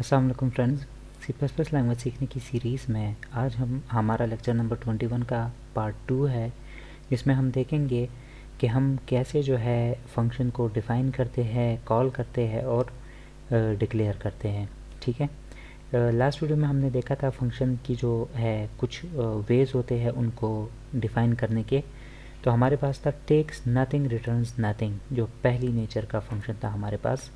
अस्सलाम वालेकुम friends. C plus plus language सीखने की सीरीज़ में आज हमारा लेक्चर नंबर 21 का पार्ट 2 है, जिसमें हम देखेंगे कि हम कैसे जो है फंक्शन को डिफ़ाइन करते हैं, कॉल करते हैं और डिक्लेयर करते हैं। ठीक है, लास्ट वीडियो में हमने देखा था फंक्शन की जो है कुछ वेज होते हैं उनको डिफ़ाइन करने के। तो हमारे पास था टेक्स नथिंग रिटर्न्स नथिंग, जो पहली नेचर का फंक्शन था हमारे पास।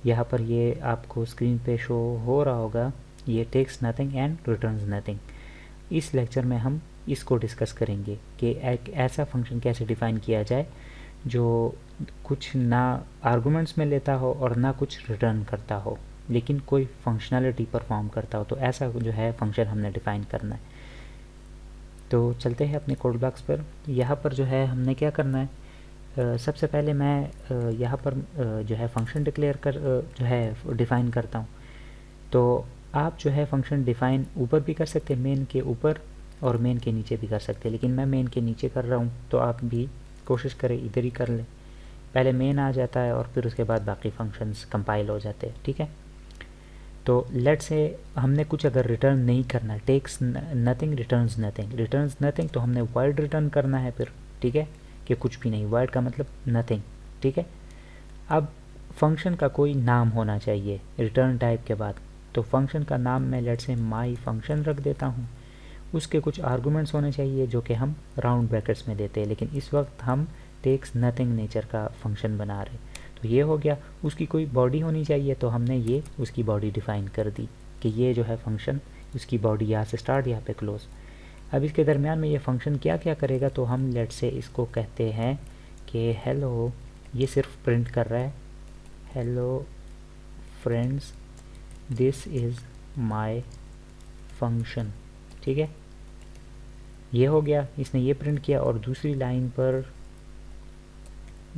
यहाँ पर ये आपको स्क्रीन पे शो हो रहा होगा, ये takes nothing and returns nothing. इस लेक्चर में हम इसको डिस्कस करेंगे कि एक ऐसा फंक्शन कैसे डिफ़ाइन किया जाए जो कुछ ना आर्गुमेंट्स में लेता हो और ना कुछ रिटर्न करता हो, लेकिन कोई फंक्शनैलिटी परफॉर्म करता हो। तो ऐसा जो है फंक्शन हमने डिफ़ाइन करना है। तो चलते हैं अपने कोड ब्लॉक्स पर। यहाँ पर जो है हमने क्या करना है, सबसे पहले मैं यहाँ पर जो है फंक्शन डिक्लेयर कर जो है डिफ़ाइन करता हूँ। तो आप जो है फंक्शन डिफ़ाइन ऊपर भी कर सकते हैं, मेन के ऊपर, और मेन के नीचे भी कर सकते हैं, लेकिन मैं मेन के नीचे कर रहा हूँ, तो आप भी कोशिश करें इधर ही कर लें। पहले मेन आ जाता है और फिर उसके बाद बाकी फंक्शंस कंपाइल हो जाते हैं। ठीक है, तो लेट से हमने कुछ अगर रिटर्न नहीं करना, takes nothing returns nothing, returns nothing, तो हमने वॉइड रिटर्न करना है फिर। ठीक है, कि कुछ भी नहीं, वॉइड का मतलब नथिंग। ठीक है, अब फंक्शन का कोई नाम होना चाहिए रिटर्न टाइप के बाद। तो फंक्शन का नाम मैं लेट से माई फंक्शन रख देता हूँ। उसके कुछ आर्गुमेंट्स होने चाहिए जो कि हम राउंड ब्रैकेट्स में देते हैं, लेकिन इस वक्त हम टेक्स नथिंग नेचर का फंक्शन बना रहे। तो ये हो गया। उसकी कोई बॉडी होनी चाहिए, तो हमने ये उसकी बॉडी डिफ़ाइन कर दी कि ये जो है फंक्शन, उसकी बॉडी यहाँ से स्टार्ट, यहाँ पे क्लोज। अब इसके दरमियान में ये फंक्शन क्या क्या करेगा, तो हम लेट से इसको कहते हैं कि हेलो, ये सिर्फ प्रिंट कर रहा है hello friends this is my function. ठीक है, ये हो गया, इसने ये प्रिंट किया। और दूसरी लाइन पर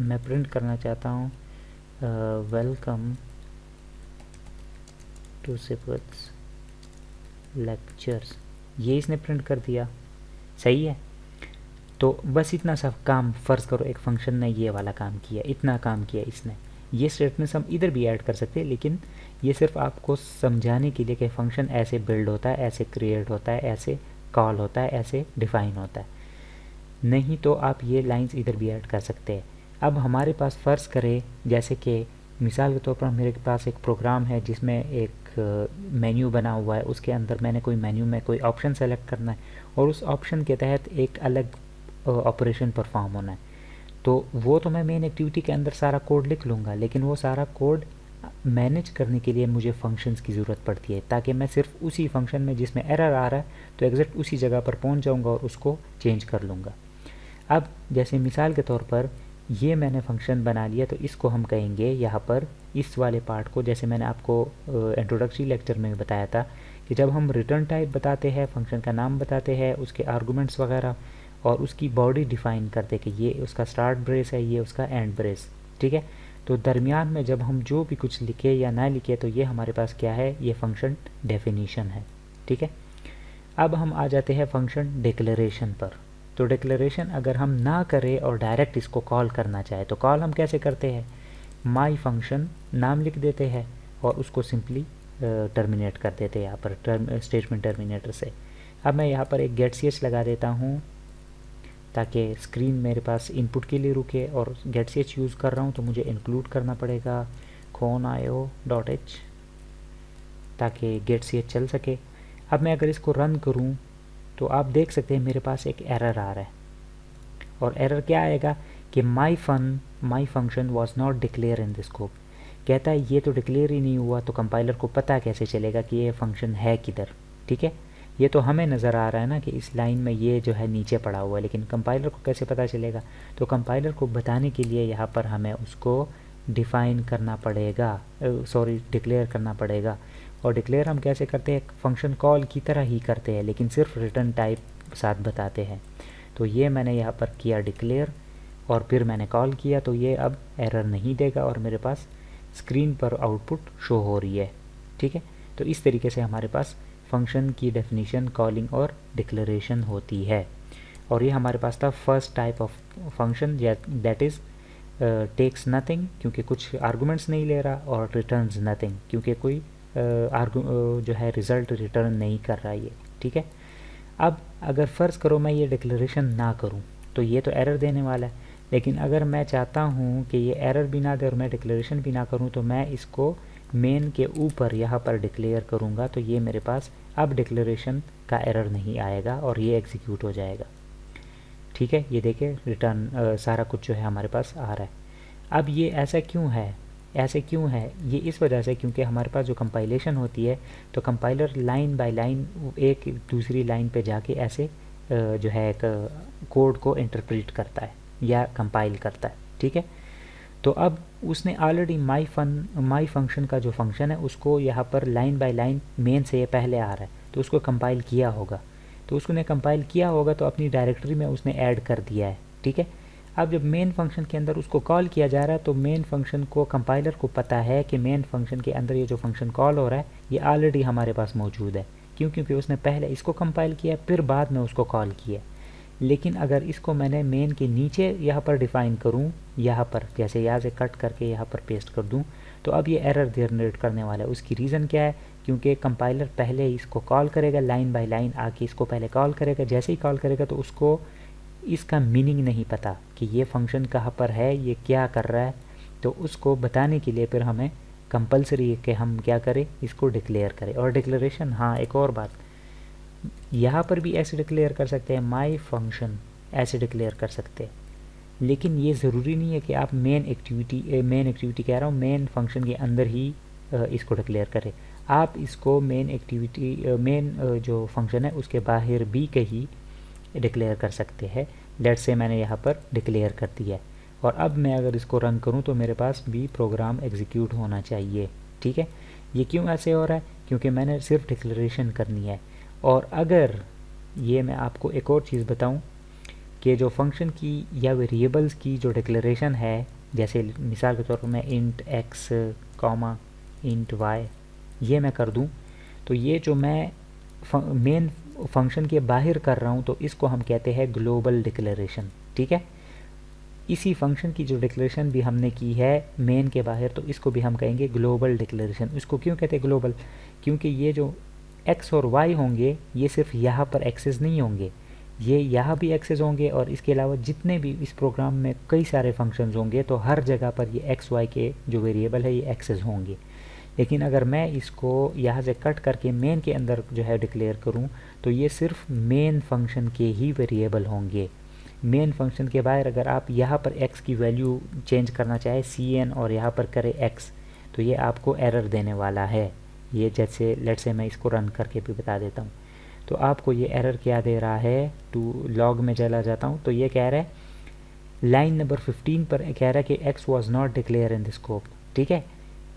मैं प्रिंट करना चाहता हूँ वेलकम टू सिपर्स लेक्चर्स। ये इसने प्रिंट कर दिया। सही है, तो बस इतना सा काम, फ़र्ज़ करो एक फंक्शन ने ये वाला काम किया, इतना काम किया इसने। ये स्टेटमेंट्स हम इधर भी ऐड कर सकते हैं, लेकिन ये सिर्फ आपको समझाने के लिए कि फंक्शन ऐसे बिल्ड होता है, ऐसे क्रिएट होता है, ऐसे कॉल होता है, ऐसे डिफ़ाइन होता है। नहीं तो आप ये लाइंस इधर भी ऐड कर सकते हैं। अब हमारे पास फ़र्ज़ करें, जैसे कि मिसाल के तौर पर मेरे पास एक प्रोग्राम है जिसमें एक मेन्यू बना हुआ है। उसके अंदर मैंने कोई मेन्यू में कोई ऑप्शन सेलेक्ट करना है और उस ऑप्शन के तहत एक अलग ऑपरेशन परफॉर्म होना है। तो वो तो मैं मेन एक्टिविटी के अंदर सारा कोड लिख लूँगा, लेकिन वो सारा कोड मैनेज करने के लिए मुझे फंक्शंस की ज़रूरत पड़ती है, ताकि मैं सिर्फ उसी फंक्शन में जिसमें एरर आ रहा है तो एग्जैक्ट उसी जगह पर पहुंच जाऊंगा और उसको चेंज कर लूँगा। अब जैसे मिसाल के तौर पर ये मैंने फंक्शन बना लिया, तो इसको हम कहेंगे यहाँ पर इस वाले पार्ट को, जैसे मैंने आपको इंट्रोडक्टरी लेक्चर में बताया था कि जब हम रिटर्न टाइप बताते हैं, फंक्शन का नाम बताते हैं, उसके आर्गूमेंट्स वगैरह, और उसकी बॉडी डिफ़ाइन करते कि ये उसका स्टार्ट ब्रेस है, ये उसका एंड ब्रेस। ठीक है, तो दरमियान में जब हम जो भी कुछ लिखे या ना लिखे, तो ये हमारे पास क्या है, ये फंक्शन डेफिनीशन है। ठीक है, अब हम आ जाते हैं फंक्शन डिक्लेरेशन पर। तो डिक्लेरेशन अगर हम ना करें और डायरेक्ट इसको कॉल करना चाहे, तो कॉल हम कैसे करते हैं, माई फंक्शन नाम लिख देते हैं और उसको सिंपली टर्मिनेट कर देते हैं यहाँ पर स्टेटमेंट टर्मिनेटर से। अब मैं यहाँ पर एक गेट सी एच लगा देता हूँ ताकि स्क्रीन मेरे पास इनपुट के लिए रुके, और गेट सी एच यूज़ कर रहा हूँ तो मुझे इंक्लूड करना पड़ेगा .io.h ताकि गेट सी एच चल सके। अब मैं अगर इसको रन करूँ तो आप देख सकते हैं मेरे पास एक एरर आ रहा है, और एरर क्या आएगा कि माई function was not declare in this scope. कहता है ये तो डिक्लेयर ही नहीं हुआ, तो कंपाइलर को पता कैसे चलेगा कि ये फंक्शन है किधर। ठीक है, ये तो हमें नज़र आ रहा है ना कि इस लाइन में ये जो है नीचे पड़ा हुआ है, लेकिन कंपाइलर को कैसे पता चलेगा। तो कंपाइलर को बताने के लिए यहाँ पर हमें उसको डिफ़ाइन करना पड़ेगा, डिक्लेयर करना पड़ेगा। और डिक्लेयर हम कैसे करते हैं, फंक्शन कॉल की तरह ही करते हैं, लेकिन सिर्फ रिटर्न टाइप साथ बताते हैं। तो ये मैंने यहाँ पर किया डिक्लेयर, और फिर मैंने कॉल किया, तो ये अब एरर नहीं देगा और मेरे पास स्क्रीन पर आउटपुट शो हो रही है। ठीक है, तो इस तरीके से हमारे पास फंक्शन की डेफिनीशन, कॉलिंग और डिक्लेरेशन होती है। और ये हमारे पास था first type of function, that is takes nothing क्योंकि कुछ आर्गुमेंट्स नहीं ले रहा, और रिटर्न्स नथिंग क्योंकि कोई जो है रिज़ल्ट रिटर्न नहीं कर रहा ये, ठीक है। अब अगर फ़र्ज़ करो मैं ये डिक्लेरेशन ना करूँ तो ये तो एरर देने वाला है, लेकिन अगर मैं चाहता हूँ कि ये एरर भी ना दे और मैं डिक्लेरेशन भी ना करूँ तो मैं इसको मेन के ऊपर यहाँ पर डिक्लेयर करूँगा, तो ये मेरे पास अब डिक्लेरेशन का एरर नहीं आएगा और ये एग्जीक्यूट हो जाएगा, ठीक है। ये देखिए रिटर्न सारा कुछ जो है हमारे पास आ रहा है। अब ये ऐसा क्यों है, ऐसे क्यों है, ये इस वजह से क्योंकि हमारे पास जो कंपाइलेशन होती है तो कंपाइलर लाइन बाय लाइन एक दूसरी लाइन पे जाके ऐसे जो है एक कोड को इंटरप्रेट करता है या कंपाइल करता है, ठीक है। तो अब उसने ऑलरेडी माई फंक्शन का जो फंक्शन है उसको यहाँ पर लाइन बाय लाइन मेन से ये पहले आ रहा है तो उसको कंपाइल किया होगा, तो उसने कंपाइल किया होगा तो अपनी डायरेक्टरी में उसने ऐड कर दिया है, ठीक है। अब जब मेन फंक्शन के अंदर उसको कॉल किया जा रहा है तो मेन फंक्शन को कंपाइलर को पता है कि मेन फंक्शन के अंदर ये जो फंक्शन कॉल हो रहा है ये ऑलरेडी हमारे पास मौजूद है, क्यों, क्योंकि उसने पहले इसको कंपाइल किया फिर बाद में उसको कॉल किया। लेकिन अगर इसको मैंने मेन के नीचे यहाँ पर डिफ़ाइन करूँ, यहाँ पर जैसे यहाँ से कट करके यहाँ पर पेस्ट कर दूँ तो अब ये एरर जनरेट करने वाला है। उसकी रीज़न क्या है, क्योंकि कंपाइलर पहले इसको कॉल करेगा लाइन बाय लाइन आके इसको पहले कॉल करेगा, जैसे ही कॉल करेगा तो उसको इसका मीनिंग नहीं पता कि ये फंक्शन कहाँ पर है, ये क्या कर रहा है, तो उसको बताने के लिए फिर हमें कंपलसरी है कि हम क्या करें, इसको डिक्लेयर करें। और डिक्लेरेशन, हाँ एक और बात, यहाँ पर भी ऐसे डिक्लेयर कर सकते हैं, माई फंक्शन ऐसे डिक्लेयर कर सकते हैं, लेकिन ये ज़रूरी नहीं है कि आप मेन एक्टिविटी कह रहा हूँ मेन फंक्शन के अंदर ही इसको डिक्लेयर करें। आप इसको मेन जो फंक्शन है उसके बाहर भी कहीं डिक्लेयर कर सकते हैं। लेट्स से मैंने यहाँ पर डिक्लेयर कर दिया है और अब मैं अगर इसको रन करूँ तो मेरे पास भी प्रोग्राम एग्जीक्यूट होना चाहिए, ठीक है। ये क्यों ऐसे हो रहा है, क्योंकि मैंने सिर्फ डिक्लेरेशन करनी है। और अगर ये मैं आपको एक और चीज़ बताऊं कि जो फंक्शन की या वेरिएबल्स की जो डिक्लेरेशन है, जैसे मिसाल के तौर पर मैं int x comma int y ये मैं कर दूं तो ये जो मैं मेन फंक्शन के बाहर कर रहा हूं तो इसको हम कहते हैं ग्लोबल डिक्लेरेशन, ठीक है। इसी फंक्शन की जो डिक्लेरेशन भी हमने की है मेन के बाहर तो इसको भी हम कहेंगे ग्लोबल डिक्लेरेशन। इसको क्यों कहते हैं ग्लोबल, क्योंकि ये जो x और y होंगे ये सिर्फ यहाँ पर एक्सेस नहीं होंगे, ये यहाँ भी एक्सेस होंगे और इसके अलावा जितने भी इस प्रोग्राम में कई सारे फंक्शंस होंगे तो हर जगह पर ये x y के जो वेरिएबल है ये एक्सेस होंगे। लेकिन अगर मैं इसको यहाँ से कट करके मेन के अंदर जो है डिक्लेयर करूँ तो ये सिर्फ मेन फंक्शन के ही वेरिएबल होंगे। मेन फंक्शन के बाहर अगर आप यहाँ पर x की वैल्यू चेंज करना चाहे cn और यहाँ पर करें x तो ये आपको एरर देने वाला है। ये जैसे लेट्स से मैं इसको रन करके भी बता देता हूँ तो आपको ये एरर क्या दे रहा है, टू लॉग में चला जाता हूँ तो ये कह रहा है लाइन नंबर 15 पर कह रहा है कि x was not declare in the scope, ठीक है,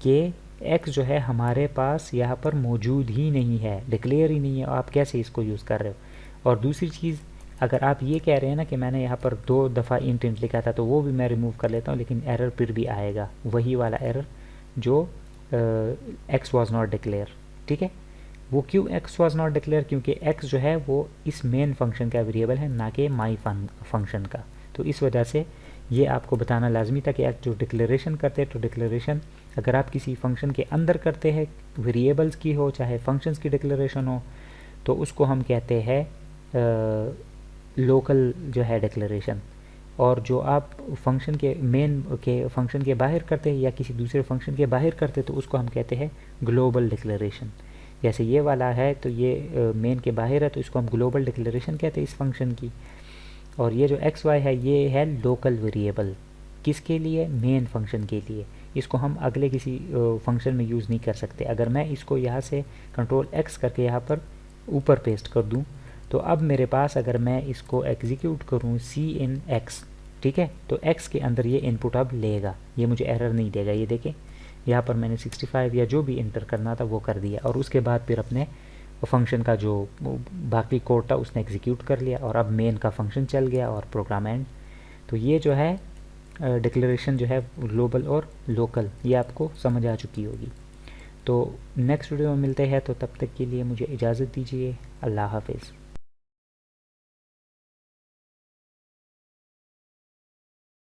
कि x जो है हमारे पास यहाँ पर मौजूद ही नहीं है, डिक्लेयर ही नहीं है, आप कैसे इसको यूज़ कर रहे हो। और दूसरी चीज़ अगर आप ये कह रहे हैं ना कि मैंने यहाँ पर 2 दफ़ा इंट लिखा था तो वो भी मैं रिमूव कर लेता हूँ, लेकिन एरर फिर भी आएगा, वही वाला एरर जो x वॉज नॉट डिक्लेयर, ठीक है। वो क्यों x वॉज नॉट डिक्लेयर, क्योंकि x जो है वो इस मेन फंक्शन का वेरिएबल है ना कि माई फंक्शन का, तो इस वजह से ये आपको बताना लाजमी था कि आप जो डिक्लेरेशन करते हैं तो डिक्लेरेशन अगर आप किसी फंक्शन के अंदर करते हैं, वेरिएबल्स की हो चाहे फंक्शंस की डिक्लेरेशन हो, तो उसको हम कहते हैं लोकल जो है डिक्लेरेशन। और जो आप फंक्शन के मेन के फंक्शन के बाहर करते हैं या किसी दूसरे फंक्शन के बाहर करते हैं तो उसको हम कहते हैं ग्लोबल डिक्लेरेशन। जैसे ये वाला है तो ये मेन के बाहर है तो इसको हम ग्लोबल डिक्लेरेशन कहते हैं इस फंक्शन की। और ये जो एक्स वाई है ये है लोकल वेरिएबल, किसके लिए, मेन फंक्शन के लिए। इसको हम अगले किसी फंक्शन में यूज़ नहीं कर सकते। अगर मैं इसको यहाँ से कंट्रोल एक्स करके यहाँ पर ऊपर पेस्ट कर दूँ तो अब मेरे पास अगर मैं इसको एग्जीक्यूट करूँ सी इन एक्स, ठीक है, तो x के अंदर ये इनपुट अब लेगा, ये मुझे एरर नहीं देगा। ये देखें यहाँ पर मैंने 65 या जो भी इंटर करना था वो कर दिया और उसके बाद फिर अपने फंक्शन का जो बाकी कोड था उसने एग्जीक्यूट कर लिया और अब मेन का फंक्शन चल गया और प्रोग्राम एंड। तो ये जो है डिक्लेरेशन जो है ग्लोबल और लोकल, ये आपको समझ आ चुकी होगी। तो नेक्स्ट वीडियो में मिलते हैं, तो तब तक के लिए मुझे इजाज़त दीजिए। अल्लाह हाफिज़।